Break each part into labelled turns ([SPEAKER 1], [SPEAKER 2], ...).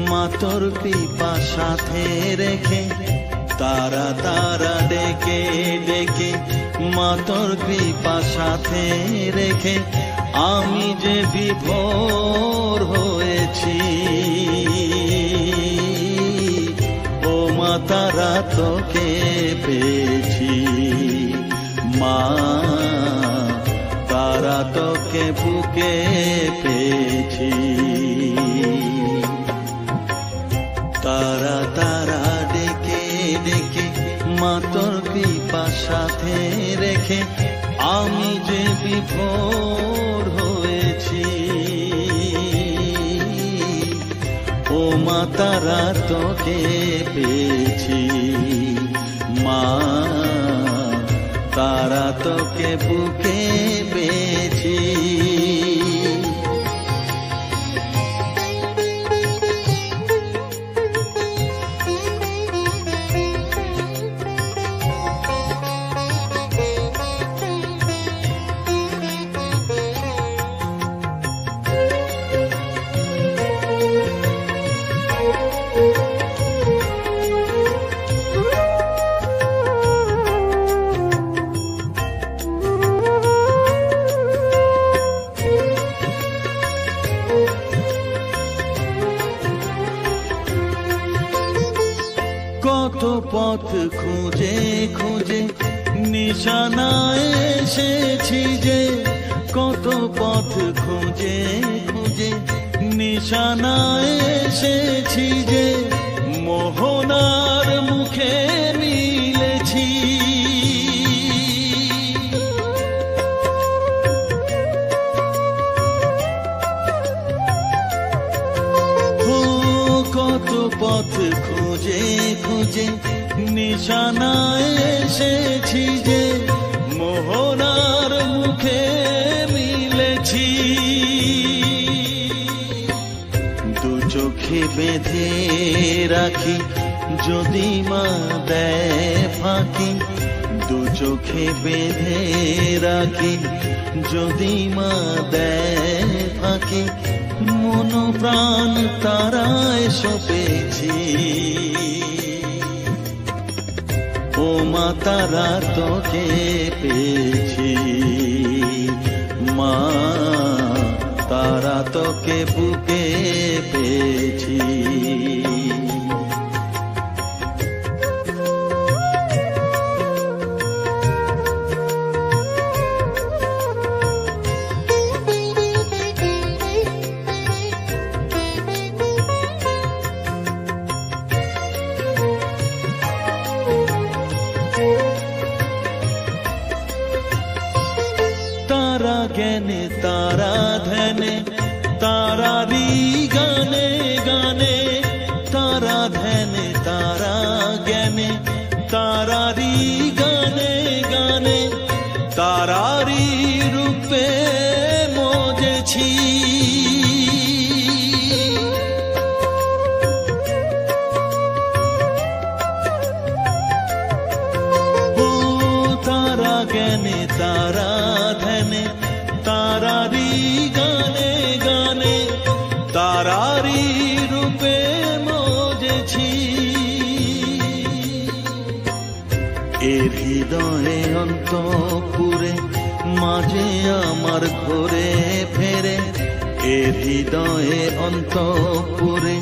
[SPEAKER 1] মা তোর কৃপা সাথে রেখে তারা তারা ডেকে ডেকে মা তোর কৃপা সাথে রেখে আমি যে বিভোর হয়েছি ও মা তারা তোকে পেয়েছি মা তারা তোকে বুকে পেয়েছি তারা তারা ডেকে ডেকে মা তোর কৃপা সাথে রেখে আমি যে বিভোর হয়েছি ও মা তারা তোকে পেয়েছি মা তারা তোকে বুকে পেয়েছি কত পথ খুঁজে খুঁজে নিশানায় এসেছি যে কত পথ খুঁজে খুঁজে নিশানায় এসেছি যে মোহনার মুখে মিলেছি কত পথ খুঁজে খুঁজে নিশানায় এসেছি যে মোহনার মুখে মিলেছি দু চোখে বেঁধে রাখি যদি মা দেয় ফাঁকি দু চোখে বেঁধে রাখি যদি মা দেয় ফাঁকি মন প্রাণ তারায় সপেছি ও মা তারা তোকে পেয়েছি মা তারা তোকে বুকে পেয়েছি तारा ज्ञाने तारा धने तारारी गाने गाने तारा धने तारा ज्ञाने तारारी गाने गाने तारारी रूपे मोजेছি ओ तारा ज्ञाने तारा धने तारारी गाने गाने तारारी रूपे मोजेছি এর হৃদয়ে অন্তপুরে মাঝে আমার ঘরে ফেরে এর হৃদয়ে অন্তপুরে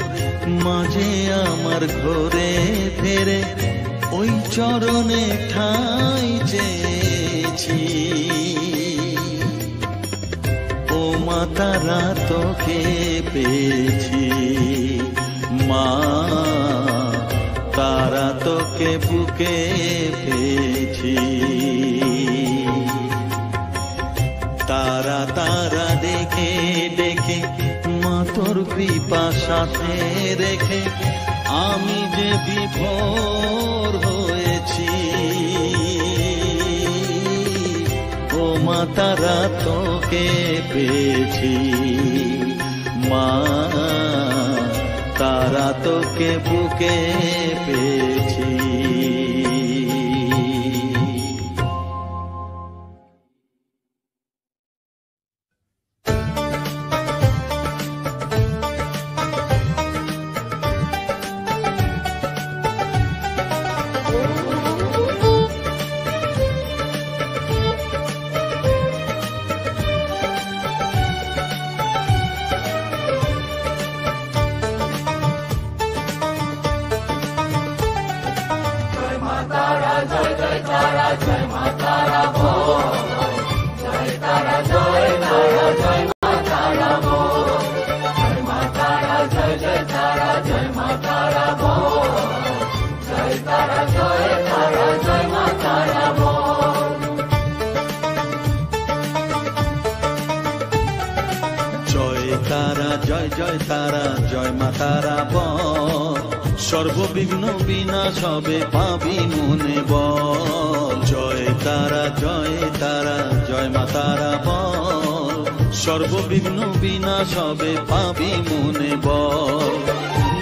[SPEAKER 1] মাঝে আমার ঘরে ফেরে ওই চরণে ঠাঁই চেয়েছি ও মা তারা তোকে পেয়েছি মা তারা তোকে বুকে পেয়েছি তারা তারা ডেকে ডেকে মা তোর কৃপা সাথে রেখে আমি যে বিভোর হয়েছি ও মা তারা তোকে পেয়েছি মা তারা তোকে বুকে পেয়েছি সর্ববিঘ্ন বিনাশ হবে পাবি মনে বল। জয় তারা জয় তারা জয় মা তারা বল। সর্ববিঘ্ন বিনাশ হবে পাবি মনে বল।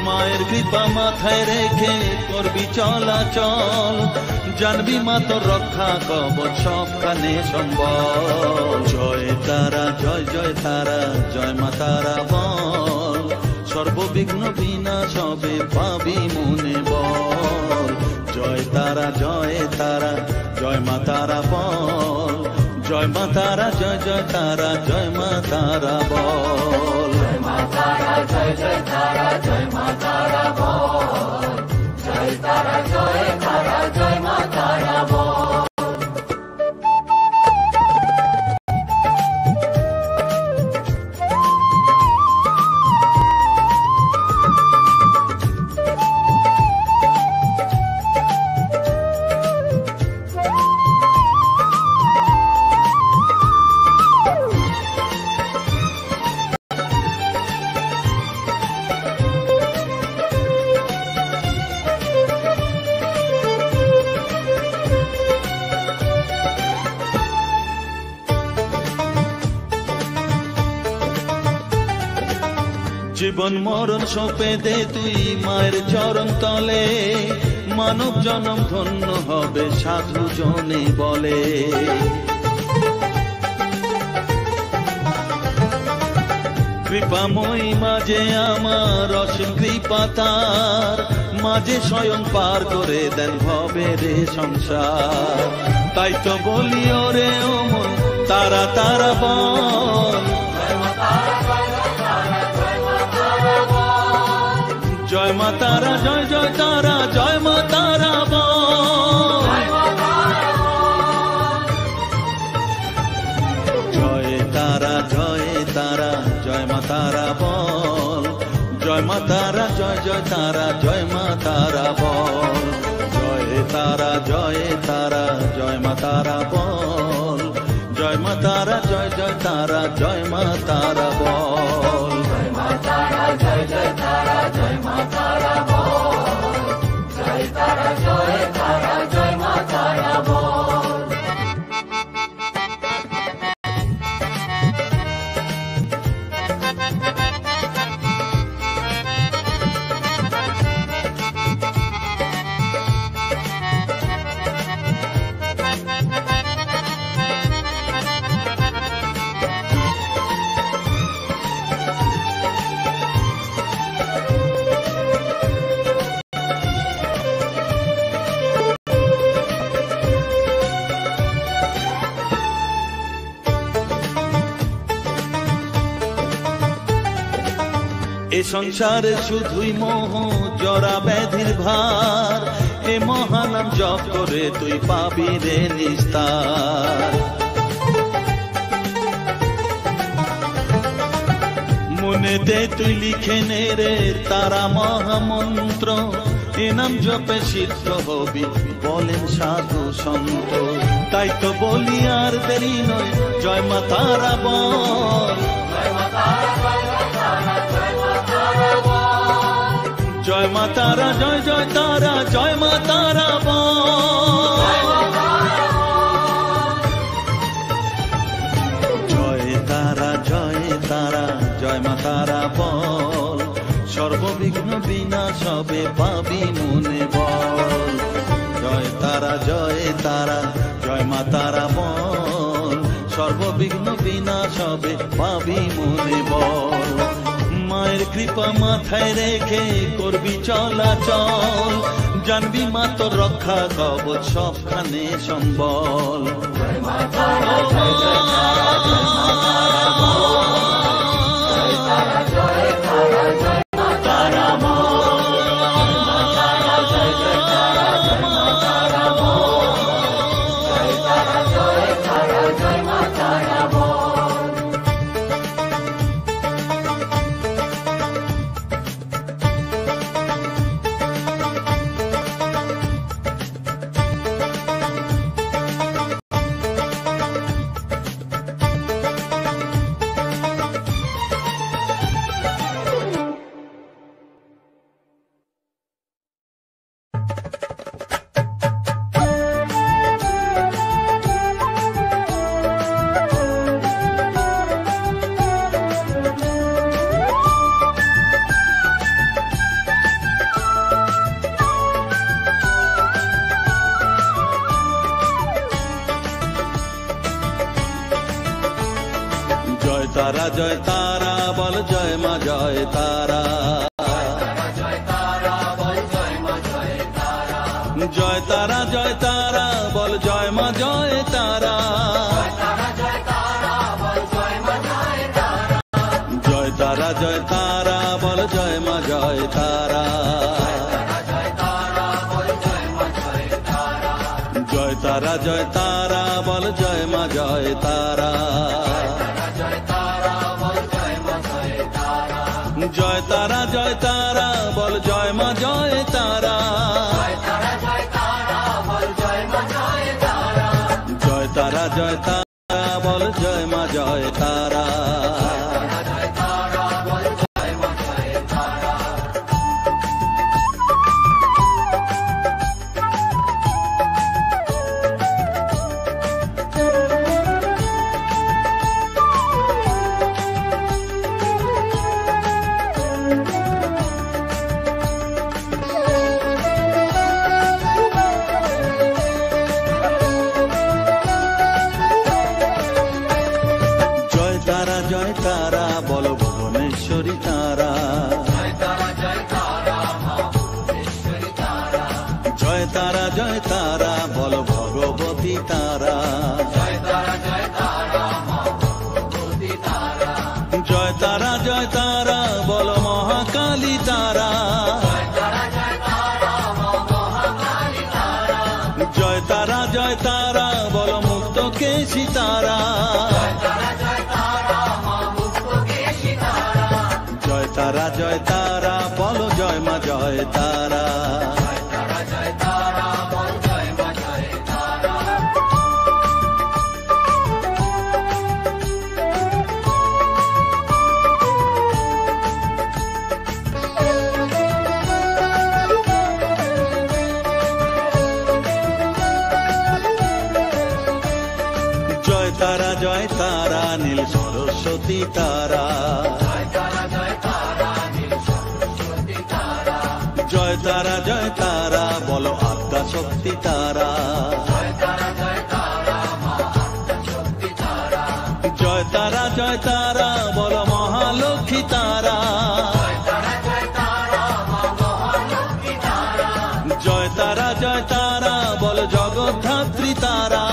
[SPEAKER 1] মায়ের কৃপা মাথায় রেখে করবি চলাচল, জানবি মা তোর রক্ষা কবচ সবখানে সম্বল। জয় তারা জয় জয় তারা জয় মা তারা বল। সর্ববিঘ্ন বিনাশ হবে পাবি মনে বল। জয় তারা জয় তারা জয় মা তারা বল। জয় মা তারা জয় জয় তারা জয় মা তারা বল।
[SPEAKER 2] জয় মা তারা জয় জয় তারা জয় মা তারা বল। জয় তারা জয় তারা জয় মা তারা বল।
[SPEAKER 1] জীবন মরণ সঁপে দে তুই মায়ের চরণ তলে, মানব জনম ধন্য হবে সাধু জনে বলে। কৃপাময়ী মাঝে আমার অসীম কৃপা তার, মাঝে স্বয়ং পার করে দেন ভবে রে সংসার। তাই তো বলি ওরে ও মন তারা তারা বল। জয় মা তারা জয় জয় তারা জয় মা তারা বল। জয় তারা জয় তারা জয় মা তারা বল। জয় মা তারা জয় জয় তারা জয় মা তারা বল। জয় তারা জয় তারা জয় মা তারা বল। জয় মা তারা জয় জয় তারা জয় মা তারা বল।
[SPEAKER 2] জয় মা তারা জয় জয় তারা জয় মা তারা বল। জয় তারা জয় তারা জয় মা তারা বল।
[SPEAKER 1] এ সংসারে শুধুই মোহ জরা ব্যাধির ভার, এ মহানাম জপ করে তুই পাবি রে নিস্তার। মনেতে তুই লিখে নে রে তারা মহামন্ত্র, এ নাম জপে সিদ্ধ হবি বলেন সাধু সন্ত। তাই তো বলি আর দেরি নয় জয় মা তারা বল। জয় মা তারা জয় জয় তারা জয় মা তারা বল। জয় তারা জয় তারা জয় মা তারা বল। সর্ববিঘ্ন বিনাশ হবে পাবি মনে বল। জয় তারা জয় তারা জয় মা তারা বল। সর্ববিঘ্ন বিনাশ হবে পাবি মনে বল। মায়ের কৃপা মাথায় রেখে করবি চলাচল, জানবি মা তোর রক্ষা কবচ সবখানে সম্বল।
[SPEAKER 2] জয় মা তারা জয় জয় তারা জয় মা তারা বল। জয় তারা জয় তারা জয় মা তারা বল। জয় মা তারা জয় জয় তারা জয় মা তারা বল।
[SPEAKER 1] জয় তারা বল জয় মা জয় তারা, জয় তারা জয় তারা বল জয় মা জয় তারা, জয় তারা জয় তারা বল জয় মা জয় তারা, জয় তারা জয় তারা বল জয় মা জয় তারা, জয় তারা জয় তারা বল জয় মা জয় তারা, জয় তারা জয় তারা বল জয় মা জয় তারা। জয় তারা বল ভুবনেশ্বরী তারা, জয় তারা জয় তারা বল ভগবতী তারা, জয় তারা জয় তারা বল মহাকালী তারা, জয় তারা জয় তারা বল মুক্তকেশী তারা, জয় তারা জয় তারা বল জয় মা জয় তারা, জয় তারা জয় তারা নীল সরস্বতী তারা, জয় তারা জয় তারা বল আদ্যা শক্তি তারা, জয় তারা জয় তারা বল মহালক্ষ্মী তারা, জয় তারা জয় তারা বল জগদ্ধাত্রী তারা,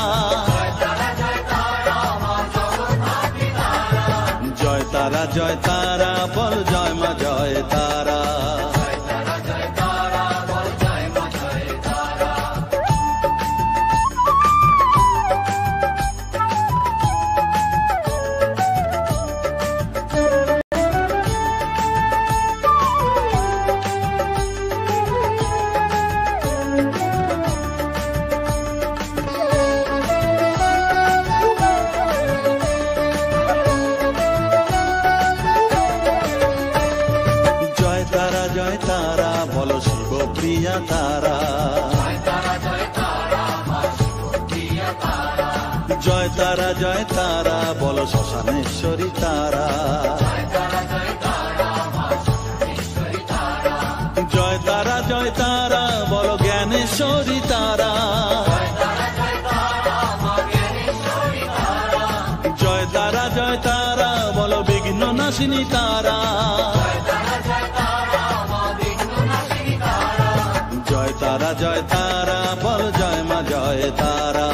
[SPEAKER 1] জয় তারা জয় তারা বল জয় মা জয় তারা, জয় তারা বল শিবপ্রিয়া তারা, জয় তারা জয় তারা বল শ্মশানেশ্বরী তারা, জয় তারা জয় তারা বল জ্ঞানেশ্বরী তারা, জয় তারা জয় তারা বল বিঘ্ন নাশিনী তারা, জয় তারা জয় তারা বল জয় মা জয় তারা,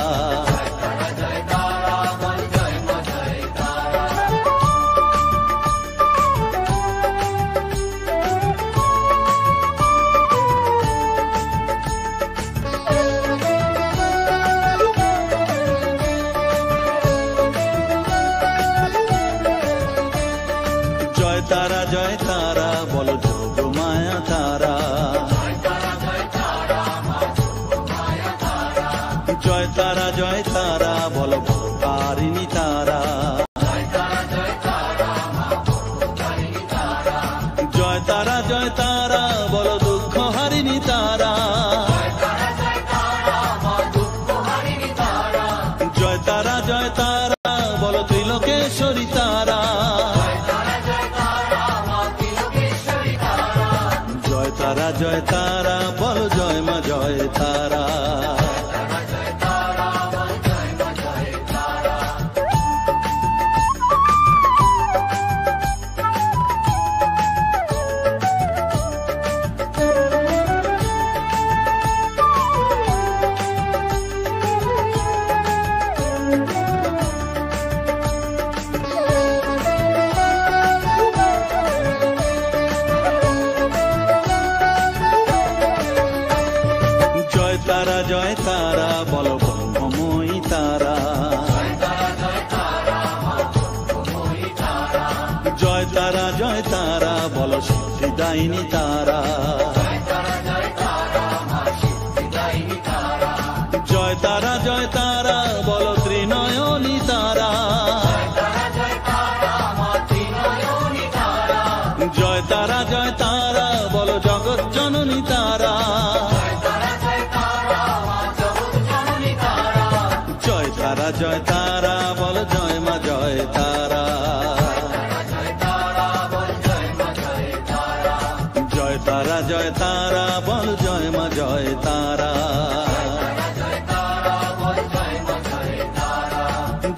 [SPEAKER 1] জয় তারা জয় তারা বল যোগ মায়া তারা, জয় তারা জয় তারা বল ভবতারিণী তারা, জয় তারা জয় তারা বল দুঃখ হারিণী তারা, জয় তারা জয় তারা বল ত্রিলোকেশ্বরী তারা, জয় তারা জয় তারা বল জয় মা জয় তারা, বিদায়িনী তারা, জয় তারা জয় তারা বলো ত্রিনয়নী তারা, জয় তারা জয় তারা বলো জগৎ জননী তারা, জয় তারা জয় তারা বলো জয় মা জয় তারা, জয় তারা জয় তারা বল জয় মা জয় তারা,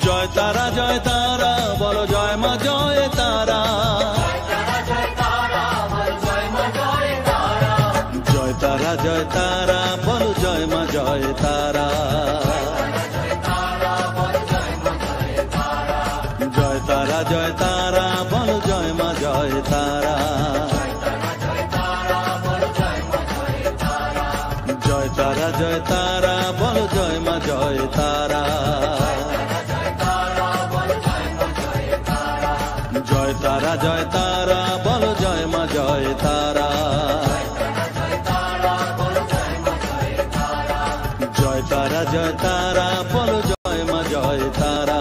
[SPEAKER 1] জয় তারা জয় তারা বলো জয় মা জয় তারা, জয় তারা জয় তারা বলো জয় মা জয় তারা, জয় তারা জয় তারা বলো জয় মা জয় তারা, জয় তারা জয় তারা বলো জয় মা জয় তারা, জয় তারা জয় তারা বলো জয় মা জয় তারা, জয় তারা জয় তারা বলো জয় মা জয় তারা।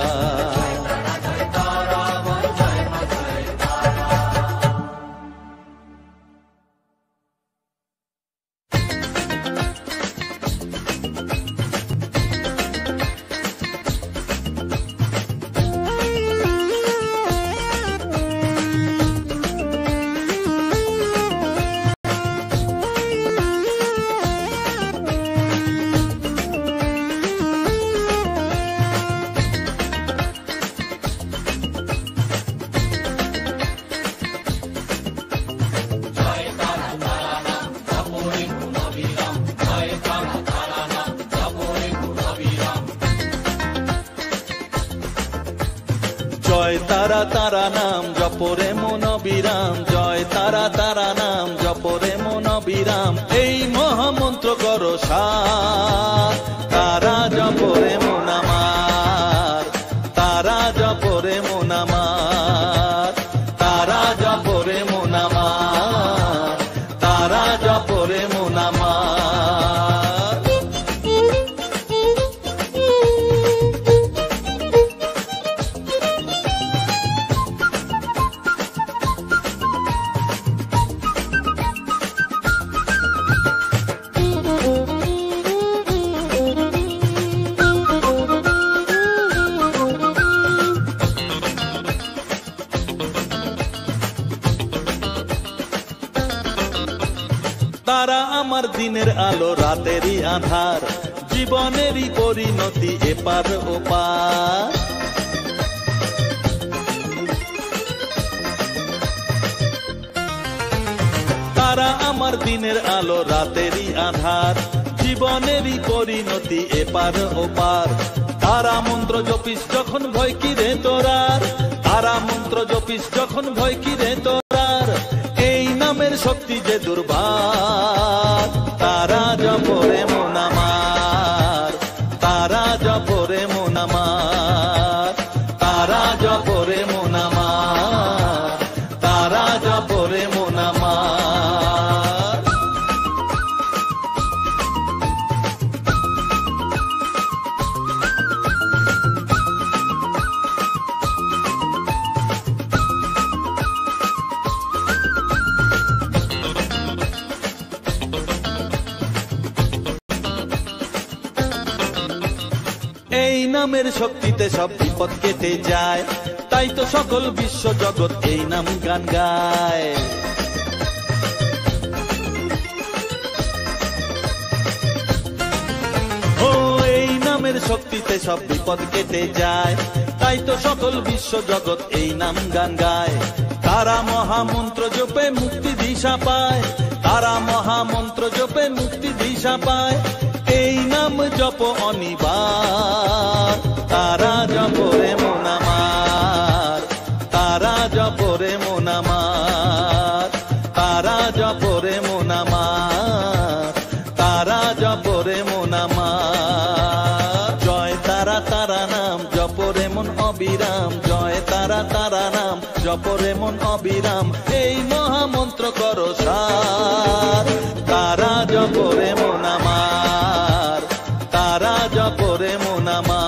[SPEAKER 1] জয় তারা তারা নাম জপরে মন বিরাম, জয় তারা তারা নাম জপরে মন বিরাম, এই মহামন্ত্র করো সার, তারা জপরে মন আমার, তারা জপরে মন আমার, তারা জপরে মন আমার, তারা জপরে মন আমার। তারা আমার দিনের আলো রাতেরই আধার, জীবনেরই পরিণতি এপার ওপার, তারা আমার দিনের আলো রাতেরই আধার, জীবনেরই পরিণতি এপার ওপার, তারা মন্ত্র জপিস যখন ভয় কি রে তোরার, তারা মন্ত্র জপিস যখন ভয় কি রে তোরার, এই নামের শক্তি যে দুর্বার, তারা জপরে মন আমার, তারা জপরে মন আমার, তারা জপরে মন আমার, তারা জপরে মন আমার। এই নামের শক্তিতে সব বিপদ কেটে যায়, তাই তো সকল বিশ্ব জগৎ এই নাম গান গায়। ও এই নামের শক্তিতে সব বিপদ কেটে যায়, তাই তো সকল বিশ্ব জগৎ এই নাম গান গায়। তারা মহামন্ত্র জপে মুক্তি দিশা পায়, তারা মহামন্ত্র জপে মুক্তি দিশা পায়, এই নাম জপ অনিবার, তারা জপরে মন আমার, তারা জপরে মন আমার, তারা জপরে মন আমার, তারা জপরে মন আমার। জয় তারা তারা নাম জপরে মন অবিরাম, জয় তারা তারা নাম জপরে মন অবিরাম এই মহামন্ত্র করো সার। তারা জপরে মন আমার, তারা জপরে মন আমার।